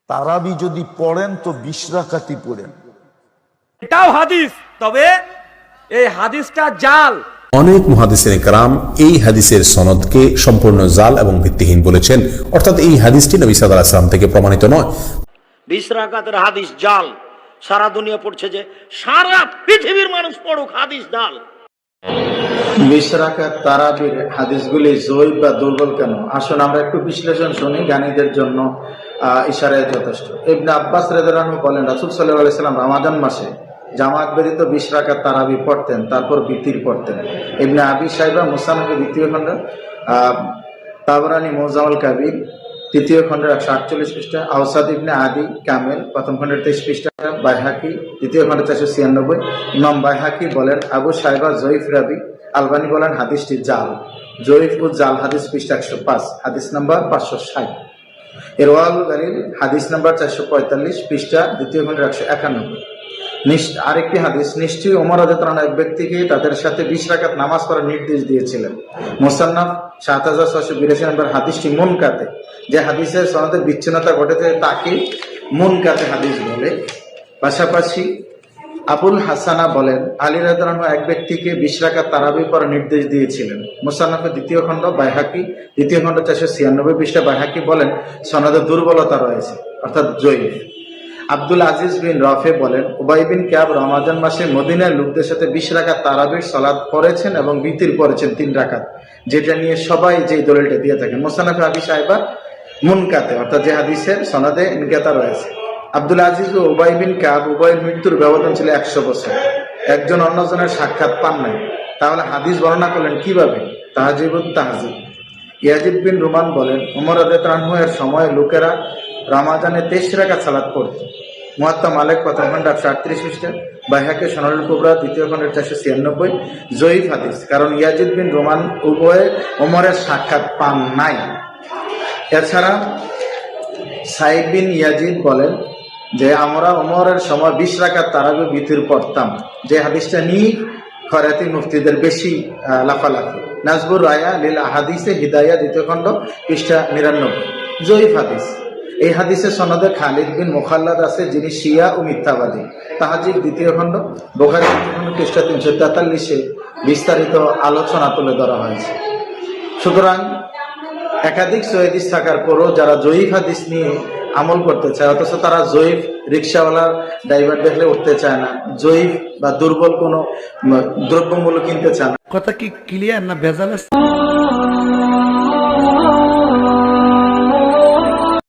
তারাবি যদি পড়েন তো 20 রাকাতই পড়েন। এটাও হাদিস, তবে এই হাদিসটা জাল। অনেক মুহাদ্দিসিন কেরাম এই হাদিসের সনদকে সম্পূর্ণ জাল এবং ভিত্তিহীন বলেছেন, অর্থাৎ এই হাদিসটি নবী সাল্লাল্লাহু আলাইহি ওয়াসাল্লাম থেকে প্রমাণিত নয়। 20 রাকাতের হাদিস জাল, সারা দুনিয়া পড়ছে, যে সারা পৃথিবীর মানুষ পড়ুক, হাদিস জাল। 20 রাকাত তারাবির হাদিসগুলি জয়ীফ বা দুর্বল কেন? আসুন আমরা একটু বিশ্লেষণ শুনি, জ্ঞানীদের জন্য ইশারায় যথেষ্ট। ইবনে আব্বাস রাদিয়াল্লাহু আনহু বলেন, রাসূল সাল্লাল্লাহু আলাইহি ওয়াসাল্লাম রমাদান মাসে জামাত ব্যতীত 20 রাকাত তারাবি পড়তেন, তারপর বিতির পড়তেন। ইবনে আবি শাইবা মুসান্নাফে দ্বিতীয় খণ্ড, তাবরানী মুজামুল কাবির তৃতীয় খণ্ডের 148 পৃষ্ঠা, আওসাদ ইবনে আদি কামেল প্রথম খণ্ডের 23 পৃষ্ঠা, বাইহাকি দ্বিতীয় খণ্ডের 496। ইমাম বাইহাকি বলেন আবু সাইবা জয়ীফ রাবি, আলবানী বলেন হাদিসটি জাল। জয়ীফ ও জাল হাদিস পৃষ্ঠা 105, হাদিস নাম্বার 560। ইরওয়াউল গালিল হাদিস নাম্বার 445 পৃষ্ঠা দ্বিতীয় খণ্ডের 191। আরেকটি হাদিস, নিশ্চয়ই ওমর রাদিয়াল্লাহু আনহু এক ব্যক্তিকে তাদের সাথে 20 রাকাত নামাজ পড়ার নির্দেশ দিয়েছিলেন। মুসান্নাফ 7682 নম্বর হাদিসটি মুনকাতে, যে হাদিসের সনদের বিচ্ছিন্নতা ঘটেছে তাকে মুনকাতে হাদিস বলে। পাশাপাশি আবুল হাসানা বলেন আলী রাদিয়াল্লাহু আনহু এক ব্যক্তিকে 20 রাকাত তারাবি পড়ার নির্দেশ দিয়েছিলেন। মুসান্নাফের দ্বিতীয় খণ্ড, বাইহাকি দ্বিতীয় খণ্ড 496 পৃষ্ঠা, বাইহাকি বলেন সনদে দুর্বলতা রয়েছে, অর্থাৎ জয়ীফ। আব্দুল আজিজ বিন রফে বলেন উবাই বিন কাব রমাদান মাসে মদিনার লোকদের সাথে 20 রাকাত তারাবির সালাত পড়েছেন এবং বিতির পড়েছেন 3 রাকাত, যেটা নিয়ে সবাই যে দলিলটা দিয়ে থাকেন। মুসান্নাফে আবি সাইবা মুনকাতে, অর্থাৎ যে হাদিসের সনদে ইনকাতা রয়েছে। আব্দুল আজিজ ও উবাই বিন কাব উভয়ের মৃত্যুর ব্যবধান ছিল 100 বছর, একজন অন্যজনের সাক্ষাৎ পান নাই, তাহলে হাদিস বর্ণনা করলেন কিভাবে? তাহজিবুত তাহজিব। ইয়াজিদ বিন রুমান বলেন ওমর রাদিয়াল্লাহু আনহু এর সময় লোকেরা রমাদানে 23 রাকাত সালাত পড়ত। মুয়াত্তা মালিক প্রথম খণ্ড 138 পৃষ্ঠা, বাইহাকি সনদুল কুবরা দ্বিতীয় খণ্ডের 496। জয়ীফ হাদিস, কারণ ইয়াজিদ বিন রুমান উভয়ে ওমরের সাক্ষাৎ পান নাই। এছাড়া সাইদ বিন ইয়াজিদ বলেন যে আমরা ওমরের সময় 20 রাকাত তারাবি বিতির পড়তাম, যে হাদিসটা নিয়ে খরাতি মুফতিদের বেশি লাফালাফি। নাজবুর রায়া লিল আহাদিসে হিদায়া দ্বিতীয় খণ্ড পৃষ্ঠা 99। জয়ীফ হাদিস, এই হাদিসের সনদে খালিদ বিন মুখাল্লাদ আছে, যিনি শিয়া ও মিথ্যাবাদী। তাহাজিব দ্বিতীয় খণ্ড, বুখারী দ্বিতীয় খণ্ড পৃষ্ঠা 343-এ বিস্তারিত আলোচনা তুলে ধরা হয়েছে। সুতরাং একাধিক সহিহ থাকার পরও যারা জয়ীফ হাদিস নিয়ে আমল করতে চায়, অথচ তারা জয়ীফ রিক্সাওয়ালার ড্রাইভার দেখলে উঠতে চায় না, জয়ীফ বা দুর্বল কোনো দ্রব্যমূল্য কিনতে চায় না। কথা কি ক্লিয়ার না ভেজাল আছে?